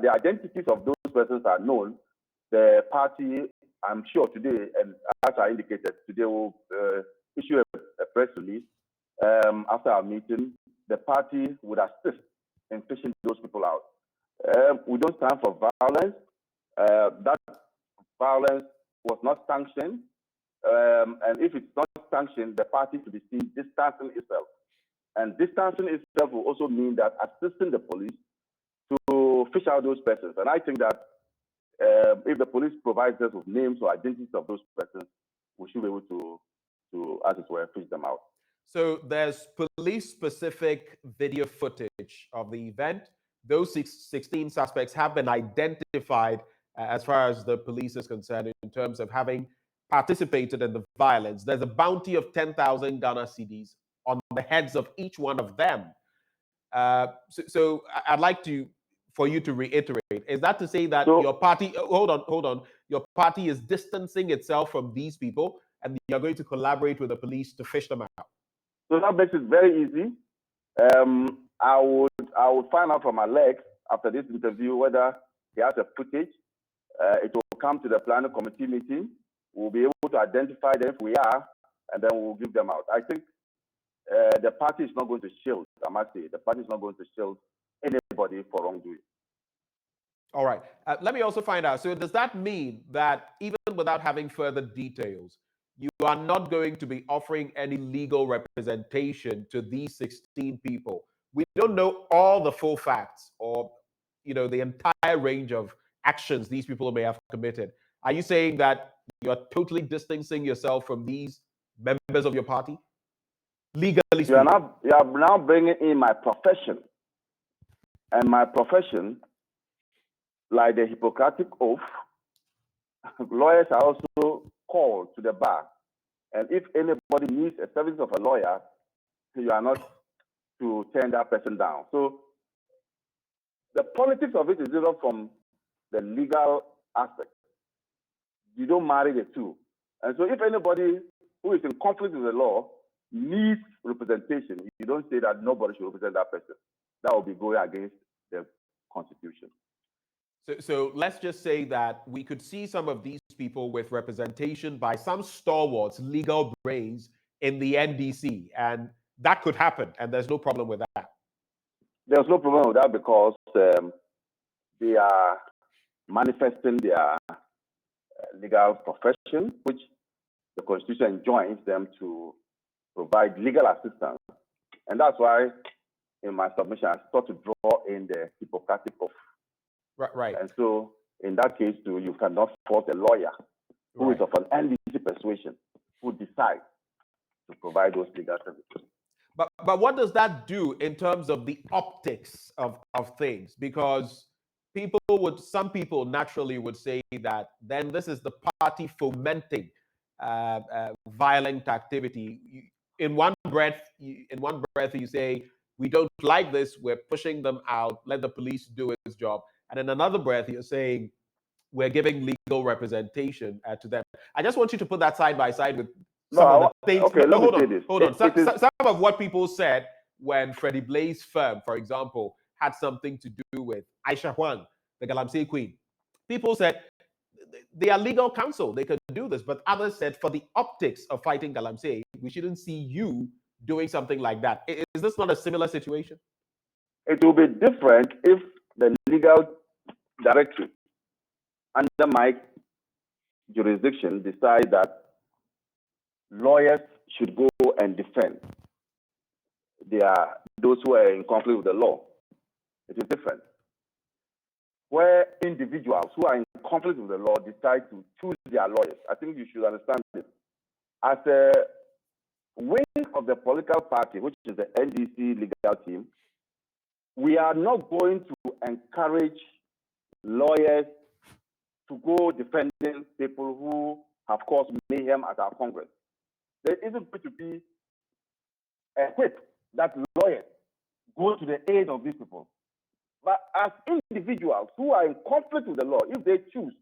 the identities of those persons are known. The party, I'm sure today, and as I indicated, today will issue a press release after our meeting. The party would assist in fishing those people out. We don't stand for violence. That violence was not sanctioned. And if it's not sanctioned, the party to be seen distancing itself. And distancing itself will also mean that assisting the police to fish out those persons. And I think that if the police provides us with names or identities of those persons, we should be able to as it were, fish them out. So there's police-specific video footage of the event. Those 16 suspects have been identified as far as the police is concerned in terms of having participated in the violence. There's a bounty of 10,000 Ghana cedis on the heads of each one of them. So I'd like for you to reiterate, is that to say that your party, hold on, your party is distancing itself from these people and you're going to collaborate with the police to fish them out? So that makes it very easy. I would find out from Alex after this interview whether he has a footage. It will come to the planning committee meeting. We'll be able to identify them if we are, and then we'll give them out. I think the party is not going to shield, I must say. The party is not going to shield anybody for wrongdoing. All right. Let me also find out. So does that mean that even without having further details, you are not going to be offering any legal representation to these 16 people? We don't know all the full facts or, the entire range of actions these people may have committed. Are you saying that you're totally distancing yourself from these members of your party? Legally speaking. You are now bringing in my profession. And my profession, like the Hippocratic Oath, lawyers are also called to the bar. And if anybody needs a service of a lawyer, you are not to turn that person down. So the politics of it is different from the legal aspect. You don't marry the two. And so if anybody who is in conflict with the law needs representation, you don't say that nobody should represent that person. That will be going against the Constitution. So let's just say that we could see some of these people with representation by some stalwarts, legal brains in the NDC, and that could happen, and there's no problem with that. There's no problem with that because they are manifesting their legal profession, which the Constitution enjoins them to provide legal assistance. And that's why in my submission, I sought to draw in the Hippocratic Oath. Right. And so in that case, too, you cannot force a lawyer who is of an NDC persuasion who decides to provide those legal services. But what does that do in terms of the optics of things? Because some people naturally would say that then this is the party fomenting violent activity. In one breath, you say, we don't like this, we're pushing them out, let the police do its job. And in another breath, you're saying, we're giving legal representation to them. I just want you to put that side by side with some of the things. Okay, hold on. Some of what people said when Freddie Blaze firm, for example, had something to do with Aisha Huang, the Galamsey Queen. People said they are legal counsel, they could do this. But others said for the optics of fighting Galamsey, we shouldn't see you doing something like that. Is this not a similar situation? It will be different if the legal directory under my jurisdiction decide that lawyers should go and defend those who are in conflict with the law. It is different. Where individuals who are in conflict with the law decide to choose their lawyers, I think you should understand this. As a wing of the political party, which is the NDC legal team, we are not going to encourage lawyers to go defending people who have caused mayhem at our Congress. There isn't going to be a whip that lawyers go to the aid of these people. But as individuals who are in conflict with the law, if they choose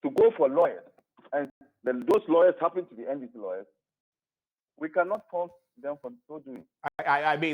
to go for lawyers, and then those lawyers happen to be NDC lawyers, we cannot force them from so doing. I mean,